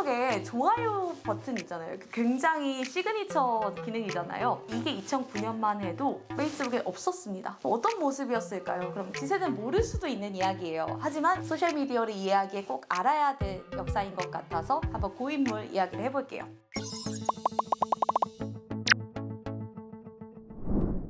페이스북에 좋아요 버튼 있잖아요. 굉장히 시그니처 기능이잖아요. 이게 2009년만 해도 페이스북에 없었습니다. 어떤 모습이었을까요? 그럼 지세는 모를 수도 있는 이야기예요. 하지만 소셜미디어를 이해하기에 꼭 알아야 될 역사인 것 같아서 한번 고인물 이야기를 해볼게요.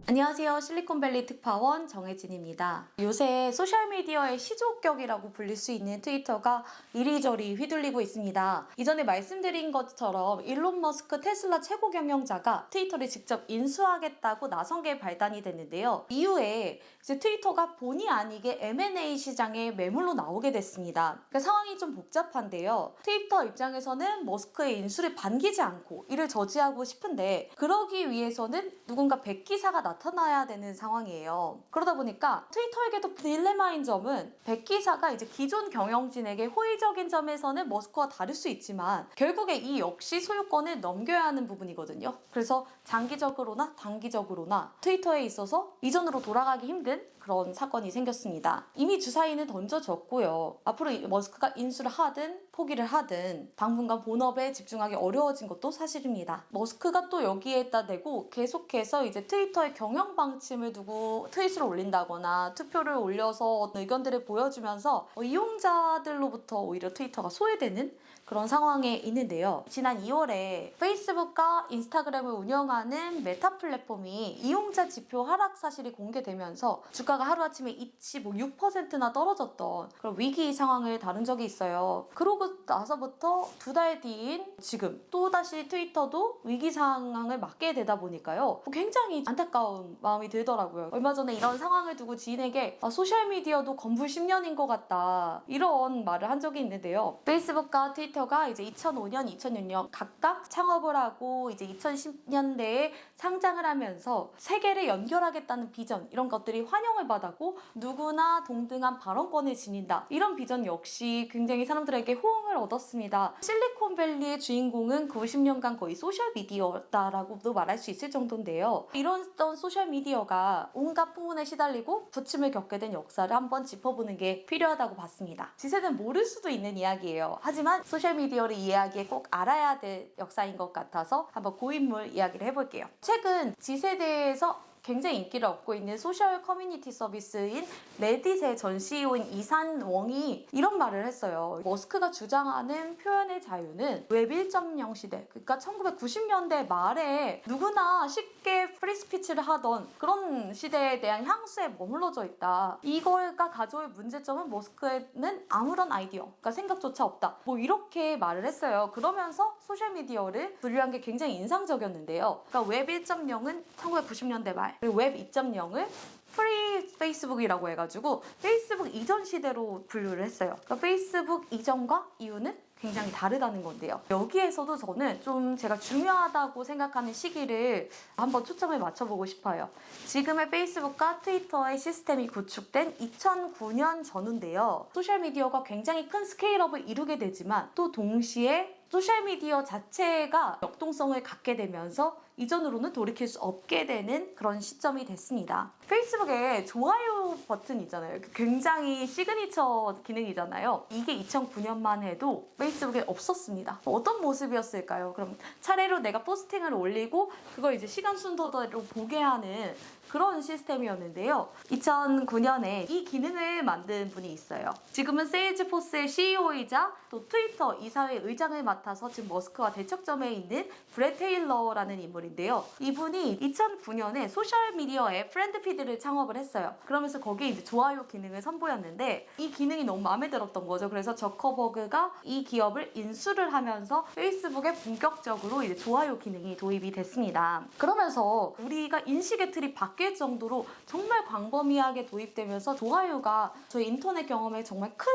안녕하세요. 실리콘밸리 특파원 정혜진입니다. 요새 소셜미디어의 시조격이라고 불릴 수 있는 트위터가 이리저리 휘둘리고 있습니다. 이전에 말씀드린 것처럼 일론 머스크 테슬라 최고 경영자가 트위터를 직접 인수하겠다고 나선 게 발단이 됐는데요. 이후에 이제 트위터가 본의 아니게 M&A 시장에 매물로 나오게 됐습니다. 그러니까 상황이 좀 복잡한데요. 트위터 입장에서는 머스크의 인수를 반기지 않고 이를 저지하고 싶은데 그러기 위해서는 누군가 백기사가 나타나야 되는 상황이에요. 그러다 보니까 트위터에게도 딜레마인 점은 백기사가 이제 기존 경영진에게 호의적인 점에서는 머스크와 다를 수 있지만 결국에 이 역시 소유권을 넘겨야 하는 부분이거든요. 그래서 장기적으로나 단기적으로나 트위터에 있어서 이전으로 돌아가기 힘든 그런 사건이 생겼습니다. 이미 주사위는 던져졌고요. 앞으로 머스크가 인수를 하든 포기를 하든 당분간 본업에 집중하기 어려워진 것도 사실입니다. 머스크가 또 여기에다 대고 계속해서 이제 트위터의 경영 방침을 두고 트윗을 올린다거나 투표를 올려서 의견들을 보여주면서 이용자들로부터 오히려 트위터가 소외되는 그런 상황에 있는데요. 지난 2월에 페이스북과 인스타그램을 운영하는 메타 플랫폼이 이용자 지표 하락 사실이 공개되면서 주가가 하루아침에 26%나 떨어졌던 그런 위기 상황을 다룬 적이 있어요. 그러고 나서부터 두 달 뒤인 지금 또다시 트위터도 위기 상황을 맞게 되다 보니까요. 굉장히 안타까운 마음이 들더라고요. 얼마 전에 이런 상황을 두고 지인에게 소셜미디어도 건불 10년인 것 같다 이런 말을 한 적이 있는데요. 페이스북과 트위터가 이제 2005년, 2006년 각각 창업을 하고 이제 2010년대에 상장을 하면서 세계를 연결하겠다는 비전 이런 것들이 환영을 받았고 누구나 동등한 발언권을 지닌다. 이런 비전 역시 굉장히 사람들에게 호응을 얻었습니다. 실리콘밸리의 주인공은 90년간 거의 소셜미디어였다라고도 말할 수 있을 정도인데요. 이런 소셜미디어가 온갖 풍문에 시달리고 부침을 겪게 된 역사를 한번 짚어보는 게 필요하다고 봤습니다. 지세는 모를 수도 있는 이야기예요. 하지만 소셜미디어를 이해하기에 꼭 알아야 될 역사인 것 같아서 한번 고인물 이야기를 해볼게요. 최근 지세대에서 굉장히 인기를 얻고 있는 소셜 커뮤니티 서비스인 레딧의 전 CEO인 이산웡이 이런 말을 했어요. 머스크가 주장하는 표현의 자유는 웹 1.0 시대, 그러니까 1990년대 말에 누구나 쉽게 프리스피치를 하던 그런 시대에 대한 향수에 머물러져 있다. 이걸가 가져올 문제점은 머스크에는 아무런 아이디어, 그러니까 생각조차 없다. 뭐 이렇게 말을 했어요. 그러면서 소셜미디어를 분류한 게 굉장히 인상적이었는데요. 그러니까 웹 1.0은 1990년대 말, 그리고 웹 2.0을 프리 페이스북이라고 해가지고 페이스북 이전 시대로 분류를 했어요. 그러니까 페이스북 이전과 이후는 굉장히 다르다는 건데요. 여기에서도 저는 좀 제가 중요하다고 생각하는 시기를 한번 초점을 맞춰보고 싶어요. 지금의 페이스북과 트위터의 시스템이 구축된 2009년 전후인데요. 소셜미디어가 굉장히 큰 스케일업을 이루게 되지만 또 동시에 소셜미디어 자체가 역동성을 갖게 되면서 이전으로는 돌이킬 수 없게 되는 그런 시점이 됐습니다. 페이스북에 좋아요 버튼 있잖아요. 굉장히 시그니처 기능이잖아요. 이게 2009년만 해도 페이스북에 없었습니다. 어떤 모습이었을까요? 그럼 차례로 내가 포스팅을 올리고 그걸 이제 시간 순서대로 보게 하는 그런 시스템이었는데요. 2009년에 이 기능을 만든 분이 있어요. 지금은 세일즈포스의 CEO이자 또 트위터 이사회 의장을 맡아서 지금 머스크와 대척점에 있는 브렛 테일러라는 인물인데요. 이분이 2009년에 소셜미디어 앱 프렌드피드를 창업을 했어요. 그러면서 거기에 이제 좋아요 기능을 선보였는데 이 기능이 너무 마음에 들었던 거죠. 그래서 저커버그가 이 기업을 인수를 하면서 페이스북에 본격적으로 이제 좋아요 기능이 도입이 됐습니다. 그러면서 우리가 인식의 틀이 바뀔 정도로 정말 광범위하게 도입되면서 좋아요가 저희 인터넷 경험에 정말 큰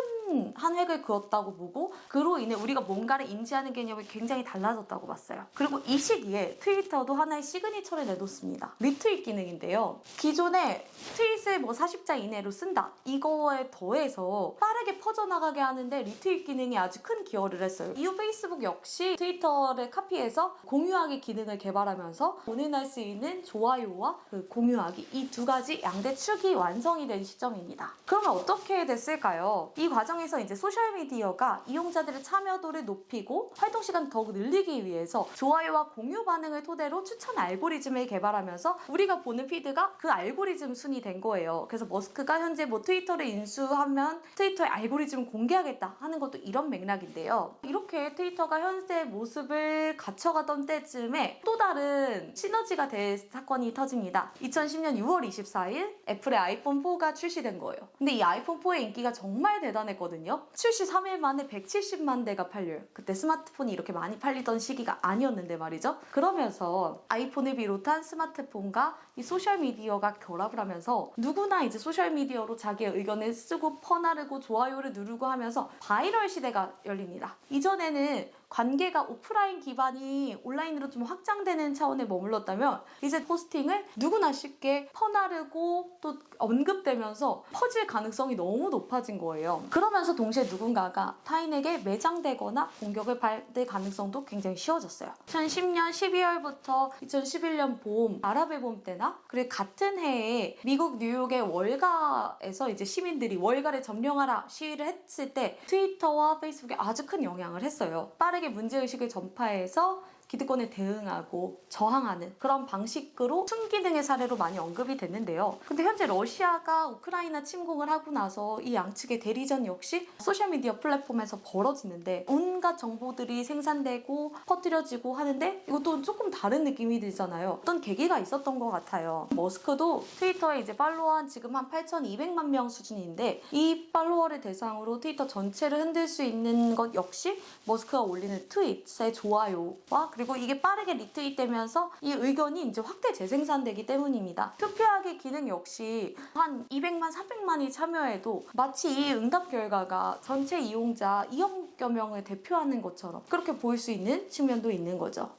한 획을 그었다고 보고 그로 인해 우리가 뭔가를 인지하는 개념이 굉장히 달라졌다고 봤어요. 그리고 이 시기에 트위터도 하나의 시그니처를 내놓습니다. 리트윗 기능인데요. 기존에 트윗을 뭐 40자 이내로 쓴다 이거에 더해서 빠르게 퍼져나가게 하는데 리트윗 기능이 아주 큰 기여를 했어요. 이후 페이스북 역시 트위터를 카피해서 공유하기 기능을 개발하면서 오늘날 쓰이는 좋아요와 그 공유하기 이 두 가지 양대 축이 완성이 된 시점입니다. 그러면 어떻게 됐을까요? 이 과정에 과정에서 이제 소셜미디어가 이용자들의 참여도를 높이고 활동 시간을 더욱 늘리기 위해서 좋아요와 공유 반응을 토대로 추천 알고리즘을 개발하면서 우리가 보는 피드가 그 알고리즘 순이 된 거예요. 그래서 머스크가 현재 뭐 트위터를 인수하면 트위터의 알고리즘을 공개하겠다 하는 것도 이런 맥락인데요. 이렇게 트위터가 현재 모습을 갖춰가던 때쯤에 또 다른 시너지가 될 사건이 터집니다. 2010년 6월 24일 애플의 아이폰 4가 출시된 거예요. 근데 이 아이폰 4의 인기가 정말 대단했거든요. 출시 3일 만에 170만 대가 팔려요. 그때 스마트폰이 이렇게 많이 팔리던 시기가 아니었는데 말이죠. 그러면서 아이폰을 비롯한 스마트폰과 이 소셜미디어가 결합을 하면서 누구나 이제 소셜미디어로 자기의 의견을 쓰고 퍼나르고 좋아요를 누르고 하면서 바이럴 시대가 열립니다. 이전에는 관계가 오프라인 기반이 온라인으로 좀 확장되는 차원에 머물렀다면 이제 포스팅을 누구나 쉽게 퍼나르고 또 언급되면서 퍼질 가능성이 너무 높아진 거예요. 그러면서 동시에 누군가가 타인에게 매장되거나 공격을 받을 가능성도 굉장히 쉬워졌어요. 2010년 12월부터 2011년 봄, 아랍의 봄 때나 그리고 같은 해에 미국 뉴욕의 월가에서 이제 시민들이 월가를 점령하라 시위를 했을 때 트위터와 페이스북에 아주 큰 영향을 했어요. 빠르게 문제의식을 전파해서 기득권에 대응하고 저항하는 그런 방식으로 순기능의 사례로 많이 언급이 됐는데요. 근데 현재 러시아가 우크라이나 침공을 하고 나서 이 양측의 대리전 역시 소셜미디어 플랫폼에서 벌어지는데 온갖 정보들이 생산되고 퍼뜨려지고 하는데 이것도 조금 다른 느낌이 들잖아요. 어떤 계기가 있었던 것 같아요. 머스크도 트위터에 이제 팔로워 지금 한 8,200만 명 수준인데 이 팔로워를 대상으로 트위터 전체를 흔들 수 있는 것 역시 머스크가 올리는 트윗의 좋아요와 그리고 이게 빠르게 리트윗되면서 이 의견이 이제 확대 재생산되기 때문입니다. 투표하기 기능 역시 한 200만, 300만이 참여해도 마치 이 응답 결과가 전체 이용자 2억여 명을 대표하는 것처럼 그렇게 보일 수 있는 측면도 있는 거죠.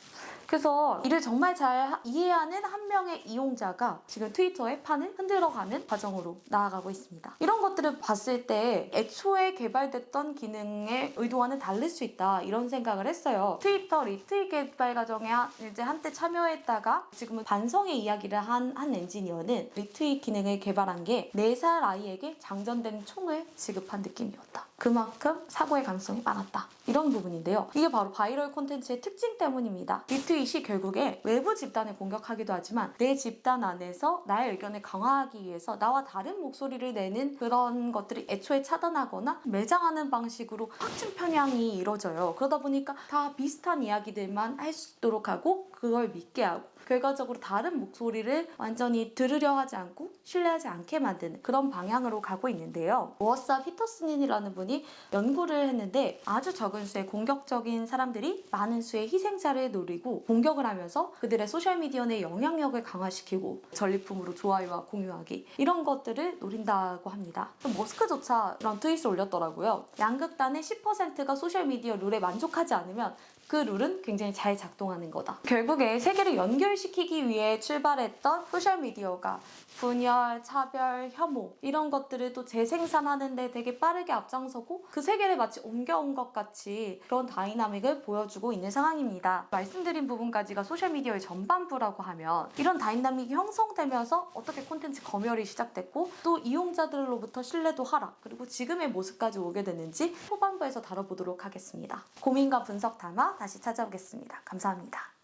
그래서 이를 정말 잘 이해하는 한 명의 이용자가 지금 트위터의 판을 흔들어가는 과정으로 나아가고 있습니다. 이런 것들을 봤을 때 애초에 개발됐던 기능의 의도와는 다를 수 있다 이런 생각을 했어요. 트위터 리트윗 개발 과정에 이제 한때 참여했다가 지금은 반성의 이야기를 한 엔지니어는 리트윗 기능을 개발한 게 4살 아이에게 장전된 총을 지급한 느낌이었다. 그만큼 사고의 가능성이 많았다. 이런 부분인데요. 이게 바로 바이럴 콘텐츠의 특징 때문입니다. 리트윗이 결국에 외부 집단을 공격하기도 하지만 내 집단 안에서 나의 의견을 강화하기 위해서 나와 다른 목소리를 내는 그런 것들이 애초에 차단하거나 매장하는 방식으로 확증 편향이 이루어져요. 그러다 보니까 다 비슷한 이야기들만 할 수 있도록 하고 그걸 믿게 하고 결과적으로 다른 목소리를 완전히 들으려 하지 않고 신뢰하지 않게 만드는 그런 방향으로 가고 있는데요. 워사 피터슨이라는 분이 연구를 했는데 아주 적은 수의 공격적인 사람들이 많은 수의 희생자를 노리고 공격을 하면서 그들의 소셜미디어 내 영향력을 강화시키고 전리품으로 좋아요와 공유하기 이런 것들을 노린다고 합니다. 머스크조차 이런 트윗을 올렸더라고요. 양극단의 10%가 소셜미디어 룰에 만족하지 않으면 그 룰은 굉장히 잘 작동하는 거다. 결국에 세계를 연결시키기 위해 출발했던 소셜미디어가 분열, 차별, 혐오 이런 것들을 또 재생산하는데 되게 빠르게 앞장서고 그 세계를 마치 옮겨온 것 같이 그런 다이나믹을 보여주고 있는 상황입니다. 말씀드린 부분까지가 소셜미디어의 전반부라고 하면 이런 다이나믹이 형성되면서 어떻게 콘텐츠 검열이 시작됐고 또 이용자들로부터 신뢰도 하락 그리고 지금의 모습까지 오게 되는지 후반부에서 다뤄보도록 하겠습니다. 고민과 분석 담아 다시 찾아오겠습니다. 감사합니다.